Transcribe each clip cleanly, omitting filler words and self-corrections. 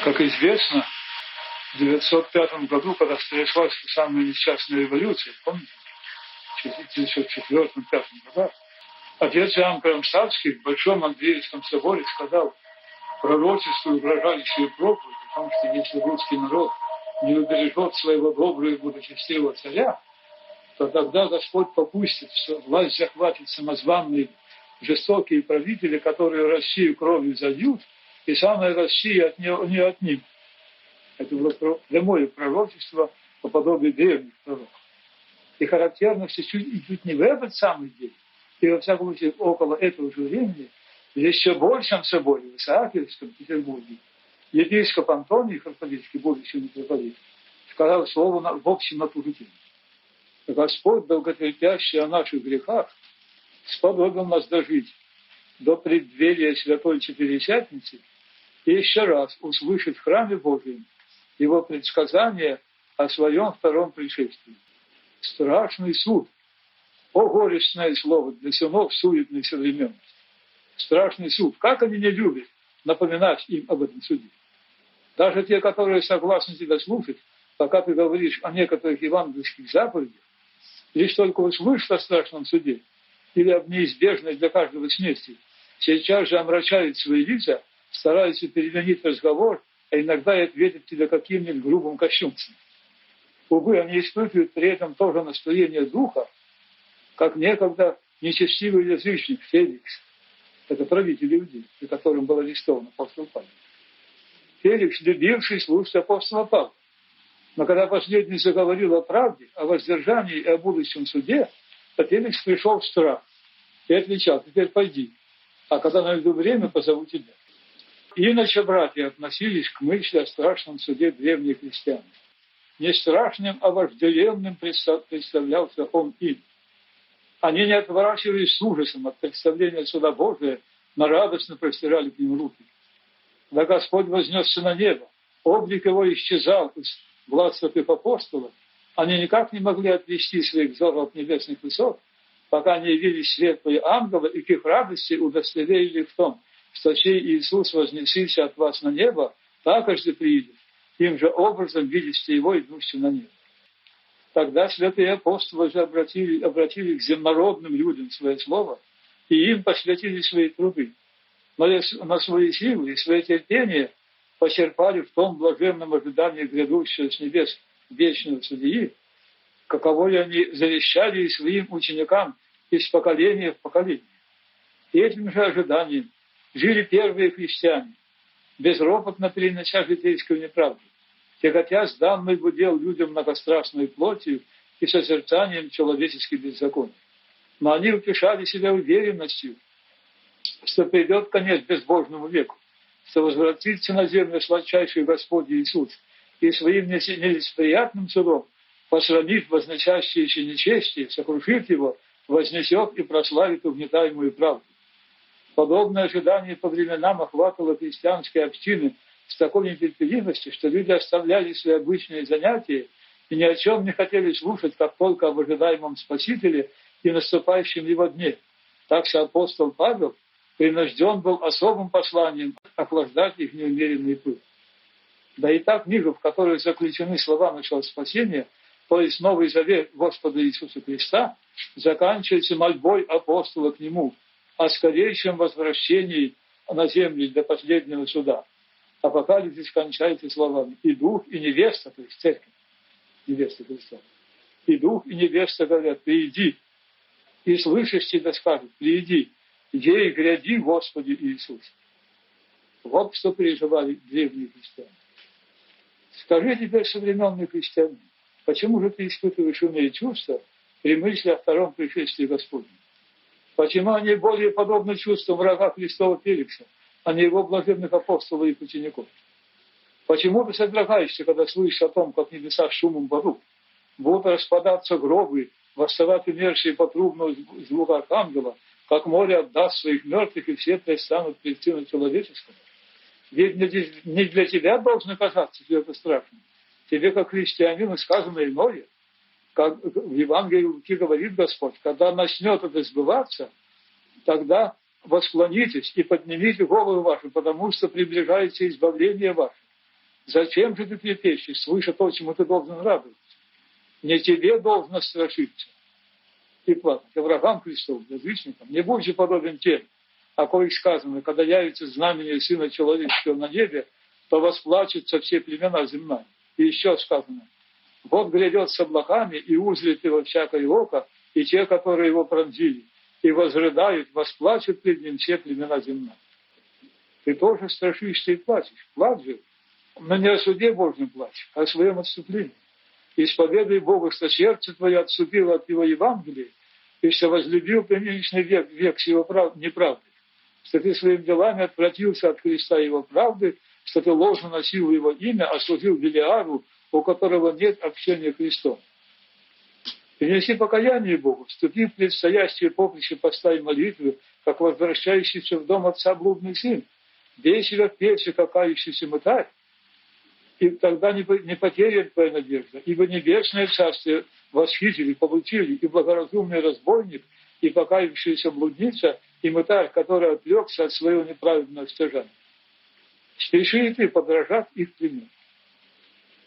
Как известно, в 1905 году, когда совершилась самая несчастная революция, помните, в 1904-1905 годах, отец Иоанн Кронштадтский в Большом Андреевском соборе сказал пророческую угрожающую проповедь о том, что если русский народ не убережет своего доброго и благочестивого царя, то тогда Господь попустит, что власть захватит самозванные жестокие правители, которые Россию кровью зальют, и самая Россия от нее отнимет. Это было прямое пророчество по подобию древних пророков. И характерно все чуть не в этот самый день, и во всяком случае около этого же времени, в еще большем соборе, в Исаакиевском Петербурге, епископ Антоний Харпалицкий, будущий митрополит, сказал слово в общем на ту же тему. Господь, долготерпящий о наших грехах, сподобил нас дожить до преддверия Святой Четыридесятницы и еще раз услышать в храме Божьем его предсказание о своем втором пришествии. Страшный суд. О, горестное слово для сынов суетной современности. Страшный суд. Как они не любят напоминать им об этом суде. Даже те, которые согласны тебя слушать, пока ты говоришь о некоторых евангельских заповедях, лишь только услышат о страшном суде или об неизбежной для каждого смерти, сейчас же омрачают свои лица, стараются переменить разговор, а иногда и ответить тебе каким-нибудь грубым кощунством. Увы, они испытывают при этом то же настроение духа, как некогда нечестивый язычник Феликс. Это правитель иудей, при котором был арестован апостол Павел. Феликс, любивший слушать апостола Павла. Но когда последний заговорил о правде, о воздержании и о будущем суде, то Феликс пришел в страх и отвечал: теперь пойди, а когда найду время, позову тебя. Иначе братья относились к мысли о страшном суде древних христиан. Не страшным, а вожделенным представлялся он им. Они не отворачивались с ужасом от представления суда Божия, но радостно простирали к ним руки. Когда Господь вознесся на небо, облик его исчезал из глаз святых апостолов, они никак не могли отвести своих взоров от небесных высот, пока не явились светлые ангелы, и к их радости удостоверили в том, что сей Иисус, вознесился от вас на небо, также приидет, тем же образом видите его, идущего на небо. Тогда святые апостолы же обратили к земнородным людям свое слово, и им посвятили свои труды. Но на свои силы и свое терпение почерпали в том блаженном ожидании грядущего с небес вечного судьи, каковое они завещали своим ученикам из поколения в поколение. И этим же ожиданием жили первые христиане, безропотно перенося житейскую неправду, тяготя с данной в удел людям многострастной плотью и созерцанием человеческих беззаконий. Но они утешали себя уверенностью, что придет конец безбожному веку, что возвратится на землю сладчайший Господь Иисус и своим нелицеприятным судом, посрамив возносящееся нечестие, сокрушив его, вознесет и прославит угнетаемую правду. Подобное ожидание по временам охватывало христианские общины с такой нетерпеливостью, что люди оставляли свои обычные занятия и ни о чем не хотели слушать, как только об ожидаемом Спасителе и наступающем его дне. Так что апостол Павел принужден был особым посланием охлаждать их неумеренный пыл. Да и та книга, в которой заключены слова начала спасения, то есть Новый Завет Господа Иисуса Христа, заканчивается мольбой апостола к Нему о скорейшем возвращении на землю до последнего суда. Апокалипсис кончается словами: «И дух, и невеста», то есть церковь, невеста Христа, «и дух, и невеста говорят: прииди». И слышащий да скажет: прииди, ей гряди, Господи Иисус. Вот что переживали древние христиане. Скажи теперь, современный христианин, почему же ты испытываешь иные чувства при мысли о втором пришествии Господнем? Почему они более подобны чувствам врага Христова Феликса, а не его блаженных апостолов и учеников? Почему ты содрогаешься, когда слышишь о том, как небеса шумом борут, будут распадаться гробы, восставать умершие по трубному звуку архангела, как море отдаст своих мертвых, и все предстанут перед Сыном Человеческим? Ведь не для тебя должно казаться все это страшным. Тебе, как христианину, сказано иное. Как в Евангелии Луки говорит Господь: когда начнет это сбываться, тогда восклонитесь и поднимите голову вашу, потому что приближается избавление ваше. Зачем же ты трепещешь? Свыше то, чему ты должен радоваться. Не тебе должно страшиться и плакать, а врагам Христов, язычникам. Не будь же подобен тем, о коих сказано, когда явится знамение Сына Человеческого на небе, то восплачутся все племена земные. И еще сказано, вот грядет с облаками, и узрит его всякое око, и те, которые его пронзили, и возрыдают, восплачут пред ним все племена земные. Ты тоже страшишься и плачешь. Плачь же, но не о суде Божьем плачь, а о своем отступлении. И с победой Бога, что сердце твое отступило от его Евангелия, и что возлюбил ты нынешний век, век с его неправды, что ты своими делами отвратился от Христа его правды, что ты ложно носил его имя, а служил Белиару, у которого нет общения Христом. Принеси покаяние Богу, вступи в предстоящее поприще поста и молитвы, как возвращающийся в дом отца блудный сын. Бей себя в плечи, как кающийся мытарь, и тогда не потеряет твоя надежда, ибо небесное царствие восхитили, получили и благоразумный разбойник, и покаявшаяся блудница, и мытарь, который отвлекся от своего неправедного стяжания. Спеши и ты подражать их примеру.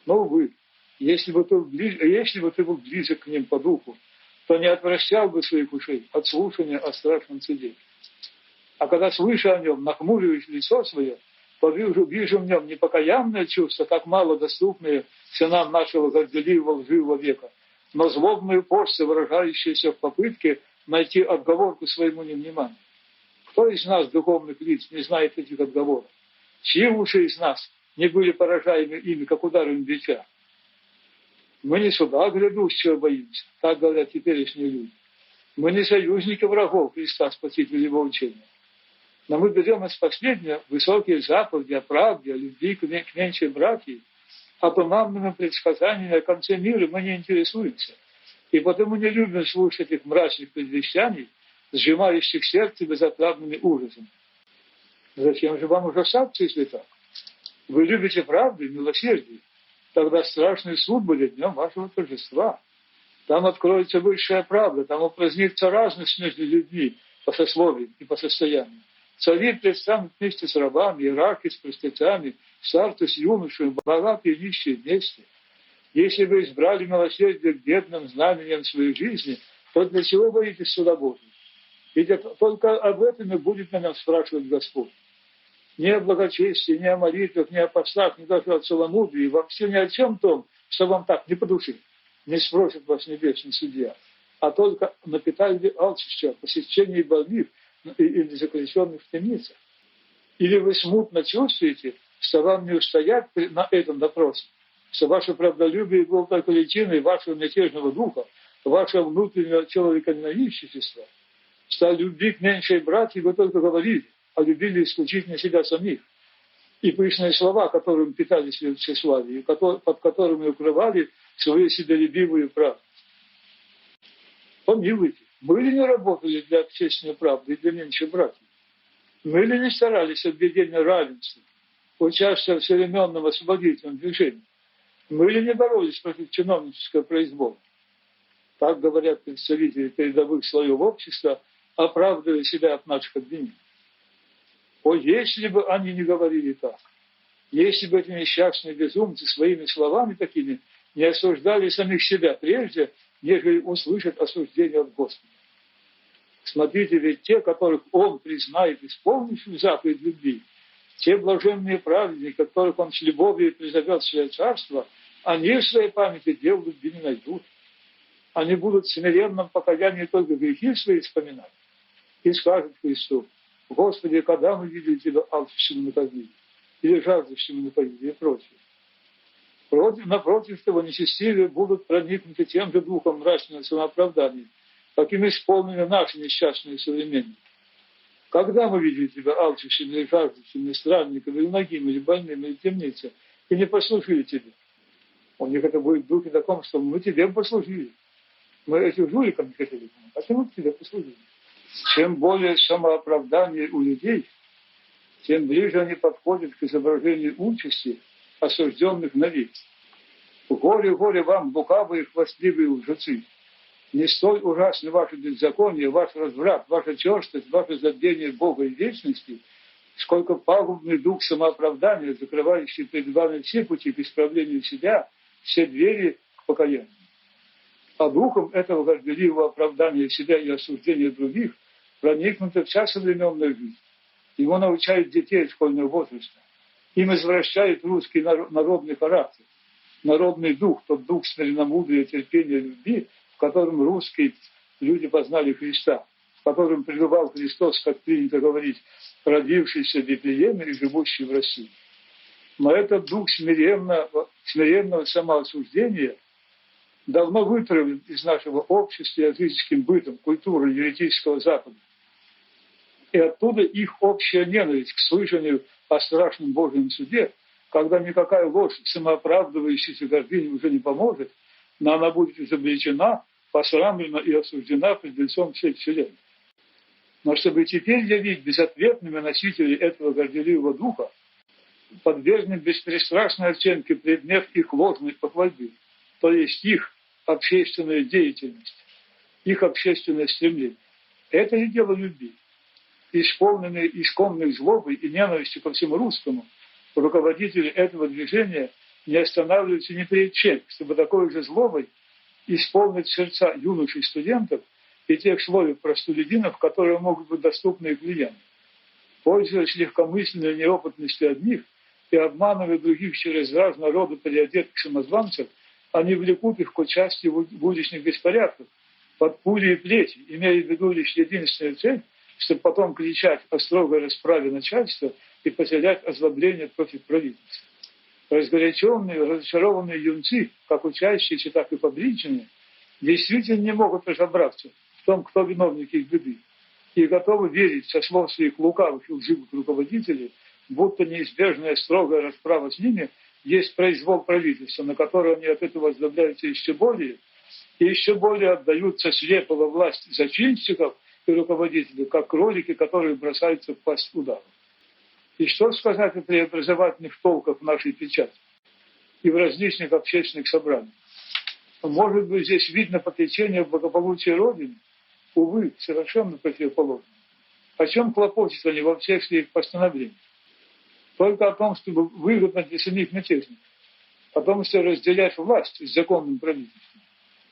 Но, увы, если бы ты был близок к ним по духу, то не отвращал бы своих ушей от слушания о страшном суде. А когда слыша о нем, нахмуриваешь лицо свое, то вижу в нем непокаянное чувство, как мало доступное сынам нашего горделивого лживого века, но злобное упорство, выражающееся в попытке найти отговорку своему невниманию. Кто из нас, духовных лиц, не знает этих отговорок? Чьи уши из нас не были поражаемы ими, как ударом бича? Мы не суда грядущего боимся, так говорят теперешние люди. Мы не союзники врагов Христа, Спасителя Его учения. Но мы берем из последнего высокие заповеди о правде, о любви к меньшей братьям, а туманными предсказаниями о конце мира мы не интересуемся. И потому не любим слушать этих мрачных предвещаний, сжимающих сердце безотрадными ужасами. Зачем же вам ужасаться, если так? Вы любите правду и милосердие. Тогда страшный суд будет днем вашего торжества. Там откроется высшая правда, там упразднится разность между людьми по сословиям и по состоянию. Цари предстанут вместе с рабами, иерархи с простецами, старцы с юношами, богатые и нищие вместе. Если вы избрали милосердие к бедным знамением своей жизни, то для чего боитесь суда Божьего? Ведь только об этом и будет на нас спрашивать Господь. Не о благочестии, не о молитвах, не о постах, не даже о целомудрии, вообще ни о чем том, что вам так не по душе, не спросит вас небесный судья, а только на питании алчущего, посещении больных или заключенных в темницах. Или вы смутно чувствуете, что вам не устоять на этом допросе, что ваше правдолюбие было только личиной вашего мятежного духа, вашего внутреннего человеконенавистничества, что о любви к меньшей братье вы только говорили, а любили исключительно себя самих. И пышные слова, которым питались в тщеславии, под которыми укрывали свою себялюбивую правду. Помилуйте, мы ли не работали для общественной правды и для меньшей братьев? Мы ли не старались от введения равенства, участвуя в современном освободительном движении? Мы ли не боролись против чиновнического произвола? Так говорят представители передовых слоев общества, оправдывая себя от наших обвинений. О, если бы они не говорили так, если бы эти несчастные безумцы своими словами такими не осуждали самих себя прежде, нежели услышат осуждение от Господа. Смотрите, ведь те, которых Он признает исполнившими заповедь любви, те блаженные праведники, которых Он с любовью призовет в свое царство, они в своей памяти дел любви не найдут. Они будут в смиренном покаянии только грехи свои вспоминать и скажут Христу: Господи, когда мы видели Тебя алчущим накормили, или жаждущим напоили, и прочее. Напротив того, нечестивые будут проникнуты тем же духом мрачного самооправдания, каким исполнены наши несчастные современники. Когда мы видели Тебя алчущим, или жаждущим, или странником, или нагим, или больным, или в темнице, и не послужили Тебе? У них это будет в духе таком, что мы Тебе послужили. Мы этим жуликам не хотели помочь, а мы Тебе послужили. Чем более самооправдание у людей, тем ближе они подходят к изображению участи, осужденных навек. Горе, горе вам, лукавые, хвастливые лжецы! Не столь ужасны ваши беззакония, ваш разврат, ваша черствость, ваше забвение Бога и вечности, сколько пагубный дух самооправдания, закрывающий перед вами все пути к исправлению себя, все двери к покаянию. А духом этого горделивого оправдания себя и осуждения других проникнута вся современная жизнь. Его научают детей школьного возраста. Им извращает русский народный характер, народный дух, тот дух смиренномудрия, терпения, любви, в котором русские люди познали Христа, в котором пребывал Христос, как принято говорить, родившийся в Вифлееме и живущий в России. Но этот дух смиренного самоосуждения давно вытравлен из нашего общества языческим бытом, культурой еретического Запада. И оттуда их общая ненависть к слышанию о страшном Божьем суде, когда никакая ложь, самооправдывающаяся гордыня уже не поможет, но она будет изобличена, посрамлена и осуждена пред лицом всей вселенной. Но чтобы теперь явить безответными носителей этого горделивого духа, подвергнуть беспристрастной оценке предмет их ложной похвальбы, то есть их общественная деятельность, их общественное стремление. Это и дело любви. Исполненные исконной злобой и ненавистью ко всему русскому, руководители этого движения не останавливаются ни перед чем, чтобы такой же злобой исполнить сердца юношей и студентов и тех слоев простолюдинов, которые могут быть доступны их влиянию. Пользуясь легкомысленной неопытностью одних и обманывая других через разного рода переодетых самозванцев, они влекут их к участию в уличных беспорядках под пули и плети, имея в виду лишь единственную цель, чтобы потом кричать о строгой расправе начальства и поселять озлобление против правительства. Разгоряченные, разочарованные юнцы, как учащиеся, так и фабричные, действительно не могут разобраться в том, кто виновник их беды, и готовы верить со слов своих лукавых и лживых руководителей, будто неизбежная строгая расправа с ними есть произвол правительства, на которое они от этого озлобляются еще более, и еще более отдаются слепо во власть зачинщиков и руководителей, как кролики, которые бросаются в пасть удара. И что сказать о преобразовательных толках в нашей печати и в различных общественных собраниях? Может быть, здесь видно потечение благополучия Родины? Увы, совершенно противоположно. О чем клопочут они во всех своих постановлениях? Только о том, чтобы выгодно для самих мятежников, о том, что разделять власть с законным правительством,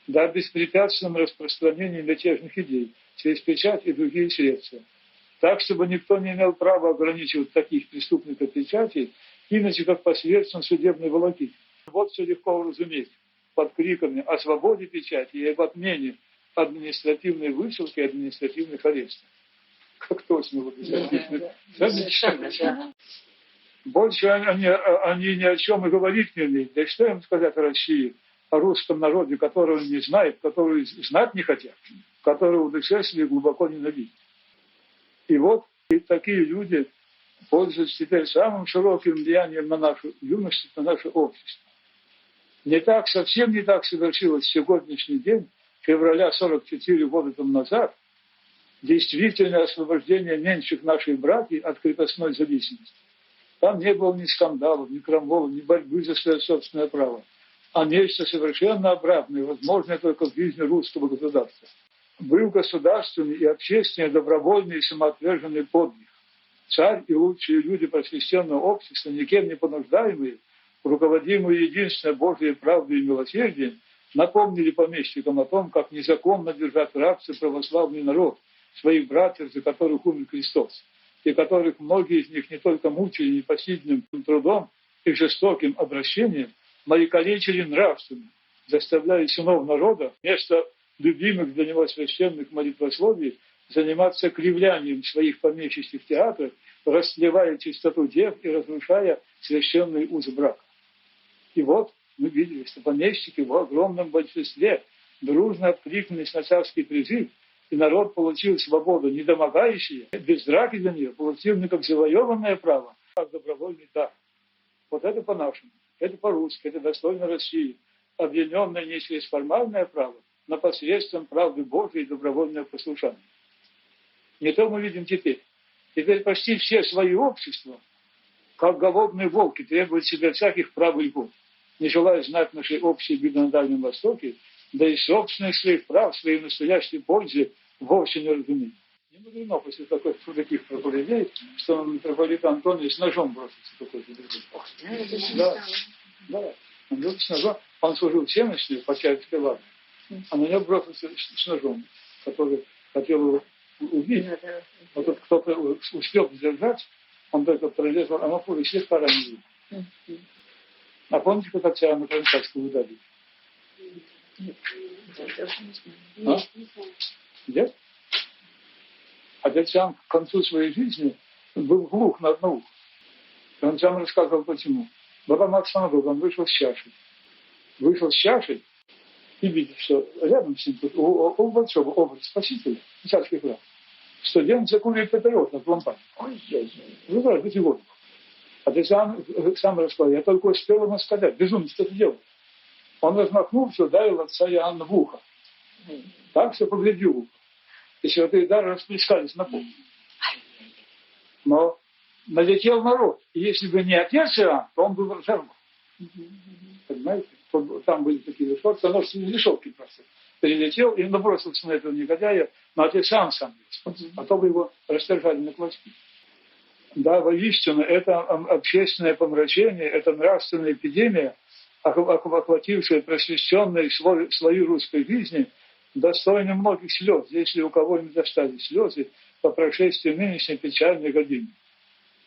да о беспрепятственном распространении мятежных идей через печать и другие средства, так, чтобы никто не имел права ограничивать таких преступников печатей, иначе как посредством судебной волокиты. Вот все легко уразуметь под криками о свободе печати и об отмене административной высылки и административных арестов. Как точно вы замечательно. Больше они ни о чем и говорить не умеют. Да и что им сказать о России, о русском народе, которого не знают, который знать не хотят, которого в душе себе глубоко ненавидят. И вот и такие люди пользуются теперь самым широким влиянием на нашу юность, на наше общество. Совсем не так совершилось сегодняшний день, февраля 44 года тому назад, действительное освобождение меньших наших братьев от крепостной зависимости. Там не было ни скандалов, ни крамолов, ни борьбы за свое собственное право, а нечто совершенно обратное, возможное только в жизни русского государства. Был государственный и общественный, добровольный и самоотверженный подвиг. Царь и лучшие люди просвещенного общества, никем не понуждаемые, руководимые единственной Божьей правдой и милосердием, напомнили помещикам о том, как незаконно держать в рабстве православный народ, своих братьев, за которых умер Христос, и которых многие из них не только мучили непосильным трудом и жестоким обращением, но и калечили нравственно, заставляя сынов народа вместо любимых для него священных молитвословий заниматься кривлянием своих помещичьих театров, расслевая чистоту дев и разрушая священные узы брака. И вот мы видели, что помещики в огромном большинстве дружно откликнулись на царский призыв, и народ получил свободу, не домогающие, без драки для нее, получил не как завоеванное право, а как добровольный дар. Вот это по-нашему, это по-русски, это достойно России, объединенное не через формальное право, но посредством правды Божией и добровольного послушания. Не то мы видим теперь. Теперь почти все свои общества, как голодные волки, требуют себе всяких прав и льгот, не желая знать нашей общей беды на Дальнем Востоке, да и собственных своих прав, своей настоящей пользы вовсе не разумеют. Не мудрено после таких проповедей, что митрополит Антоний с ножом бросится какой-то другой. Да. Он был с ножом. Он служил всемощью, почасть Пилата. А на него бросился с ножом, который хотел его убить. Вот тут кто-то успел сдержать, он только пролезал, а Мапури слегка ранил. А помните, как отца Иоанна Кронштадтского ударили? А? Нет? Отец Иоанн к концу своей жизни был глух на одно ухо. И он сам рассказывал, почему. Баба Максимовна, он вышел с чашей. Вышел с чашей и видит, что рядом с ним тут у большого образа Спасителя, царский храм, студент закуривает папирос от лампады. Ой-ой-ой. Выбрать воздух. Отец Иоанн сам рассказал, я только успел ему сказать, безумец, что ты делаешь? Он размахнулся, ударил отца Иоанна в ухо. Так что поглядел в ухо. И святые дары расплескались на пол. Но налетел народ. И если бы не отец Иоанн, то он был разорван. Понимаете? Там были такие решетки, оно же решетки просто. Перелетел и набросился на этого негодяя, но отец Иоанн сам был. А то бы его растерзали на клочки. Да, воистину, это общественное помрачение, это нравственная эпидемия, охватившая просвещенные слои русской жизни, достойны многих слез, если у кого-нибудь остались слезы по прошествии нынешней печальной годины.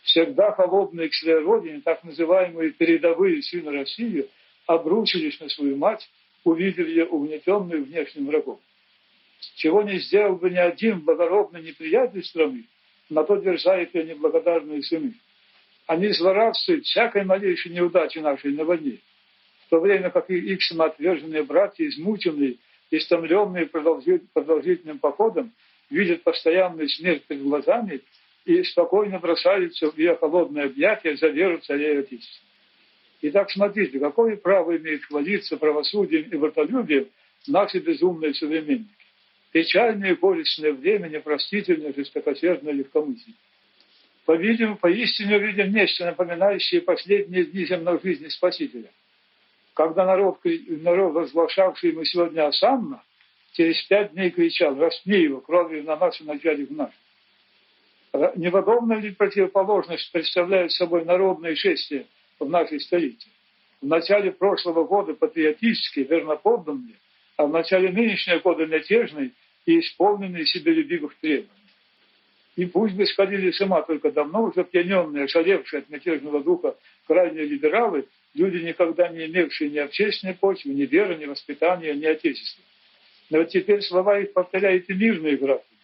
Всегда холодные к своей родине, так называемые передовые сыны России, обрушились на свою мать, увидев ее угнетенную внешним врагом. Чего не сделал бы ни один благородный неприятель страны, на то дерзают ее неблагодарные сыны. Они злорадствуют всякой малейшей неудачи нашей на войне, в то время как их самоотверженные братья, измученные, истомленные продолжительным походом, видят постоянную смерть перед глазами и спокойно бросаются в ее холодное объятие за веру царя и Отечества. Итак, смотрите, какое право имеют хвалиться правосудием и братолюбием наши безумные современники. Печальное и горестное время, непростительное, жестокосердное легкомыслие. По-видимому, поистине увидим нечто, напоминающее последние дни земной жизни Спасителя. Когда народ, возглашавший ему сегодня осанна, через 5 дней кричал: «Распни его, кровью на нас и начальник наш». Неподобная ли противоположность представляет собой народное шествие в нашей столице? В начале прошлого года патриотические, верноподданные, а в начале нынешнего года мятежные и исполненные себелюбивых требований. И пусть бы сходили с ума только давно уже пьяненные, ошалевшие от мятежного духа крайние либералы, люди, никогда не имевшие ни общественной почвы, ни веры, ни воспитания, ни отечества. Но вот теперь слова их повторяют и мирные граждане,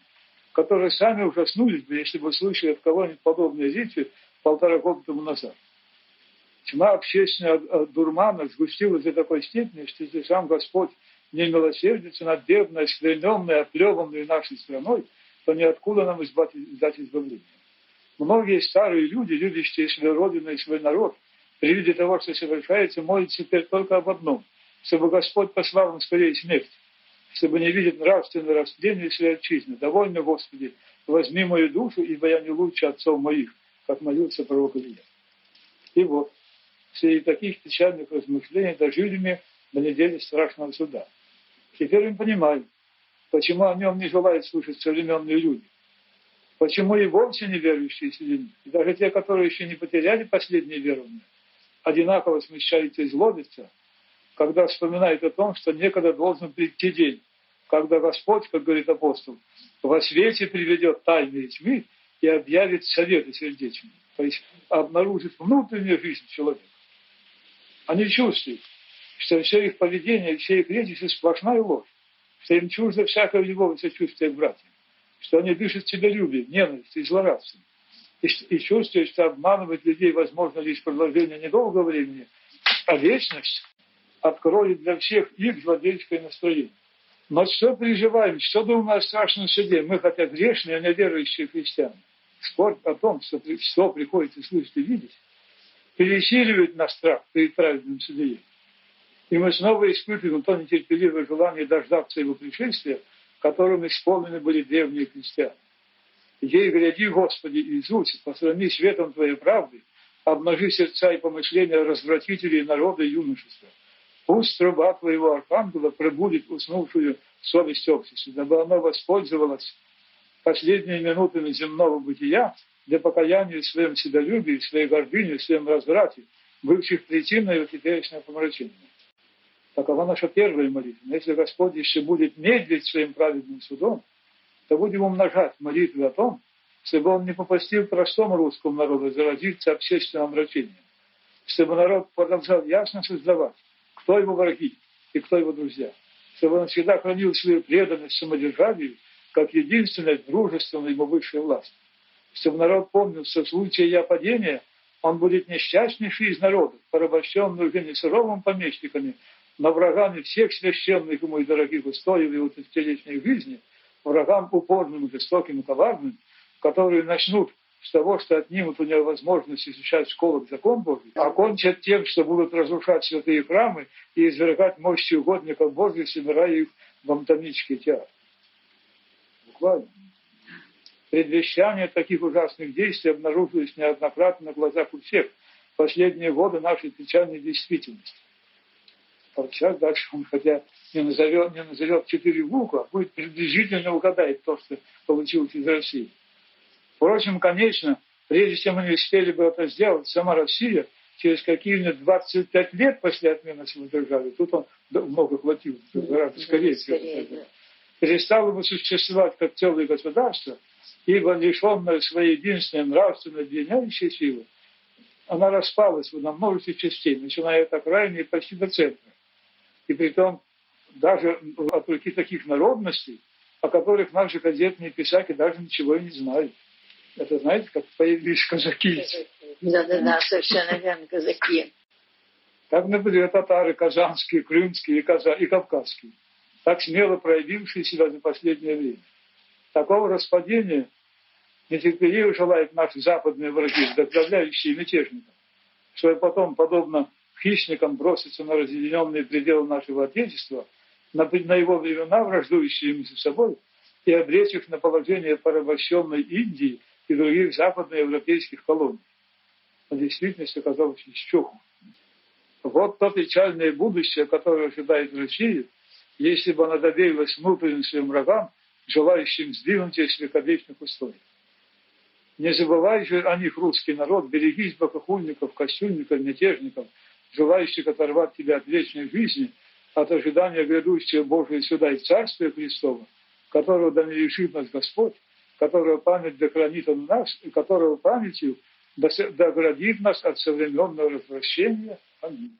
которые сами ужаснулись бы, если бы услышали от кого-нибудь подобные речи 1,5 года тому назад. Тьма общественного дурмана сгустилась до такой степени, что если сам Господь не милосердится над бедной, оскверненной, оплеванной нашей страной, то ниоткуда нам ждать избавления. Многие старые люди, любящие свою родину и свой народ, при виде того, что совершается, молятся теперь только об одном: чтобы Господь послал им скорее смерть, чтобы не видеть нравственное растление своей отчизны. Довольно, Господи, возьми мою душу, ибо я не лучше отцов моих, как молился пророк Илья. И вот, среди таких печальных размышлений дожили мы до недели страшного суда. Теперь мы понимаем, почему о нем не желают слушать современные люди. Почему и вовсе неверующие среди них, и даже те, которые еще не потеряли последнее верование, одинаково смущаются и злобятся, когда вспоминают о том, что некогда должен прийти день, когда Господь, как говорит апостол, во свете приведет тайные тьмы и объявит советы сердечные, то есть обнаружит внутреннюю жизнь человека. Они чувствуют, что все их поведение, все их речи — сплошная ложь, что им чуждо всякое любовь и сочувствие к братьям, что они дышат себялюбием, ненавистью и злорадством, и чувствуют, что обманывать людей возможно лишь продолжение недолгого времени, а вечность откроет для всех их злодейское настроение. Но что переживаем, что думаем о страшном суде? Мы, хотя грешные, а неверующие христиане, спор о том, что приходится слышать и видеть, пересиливает наш страх перед праведным судьей. И мы снова испытываем то нетерпеливое желание дождаться его пришествия, которым исполнены были древние христиане. Ей гряди, Господи Иисусе, посрами светом Твоей правды, обнажи сердца и помышления развратителей народа и юношества. Пусть труба Твоего архангела пробудит уснувшую совесть общества, дабы она воспользовалась последние минуты земного бытия для покаяния в своем себялюбии, в своей гордыне, в своем разврате, бывших причиной его теперешнего помрачения. Такова наша первая молитва. Но если Господь еще будет медлить своим праведным судом, то будем умножать молитвы о том, чтобы Он не попустил простому русскому народу заразиться общественным омрачением, чтобы народ продолжал ясно сознавать, кто его враги и кто его друзья, чтобы он всегда хранил свою преданность самодержавию как единственной дружественной ему высшей власти, чтобы народ помнил, что в случае ее падения он будет несчастнейший из народов, порабощенный уже не суровыми помещиками, но врагами всех священных ему и дорогих устоев его тысячелетней жизни, врагам упорным, жестоким и коварным, которые начнут с того, что отнимут у него возможность изучать в школах закон Божий, а кончат тем, что будут разрушать святые храмы и извергать мощи угодников Божьих, собирая их в амтомический театр. Буквально. Предвещания таких ужасных действий обнаружились неоднократно на глазах у всех в последние годы нашей печальной действительности. Сейчас дальше он, хотя не назовет 4 буквы, а будет приблизительно угадать то, что получилось из России. Впрочем, конечно, прежде чем мы не успели бы это сделать, сама Россия через какие-нибудь 25 лет после отмены самодержавия, тут он много хватило, гораздо скорее, перестала бы существовать как целое государство, ибо лишенная своей единственной нравственной объединяющей силы, она распалась на множество частей, начиная от окраины и почти до центра. И притом даже от руки таких народностей, о которых наши газетные писаки даже ничего и не знают. Это, знаете, как появились казаки. Да, совершенно верно, казаки. Так, например, татары казанские, крымские и кавказские, так смело проявившие себя за последнее время. Такого распадения нетерпеливо желают наши западные враги, вдохновляющие мятежников, чтобы потом, подобно хищникам, броситься на разъединенные пределы нашего Отечества, на его времена враждующие между собой, и обречь их на положение порабощенной Индии и других западноевропейских колоний. Но действительность оказалась еще хуже. Вот то печальное будущее, которое ожидает Россию, если бы она доверилась внутренним своим врагам, желающим сдвинуть их с вековечных устоев. Не забывай же о них, русский народ, берегись богохульников, кощунников, мятежников, желающих оторвать тебя от вечной жизни, от ожидания грядущего Божьего суда и Царствия Христова, которого да не лишит нас Господь, которого память да хранит Он нас, и которого памятью да оградит нас от современного развращения. Аминь.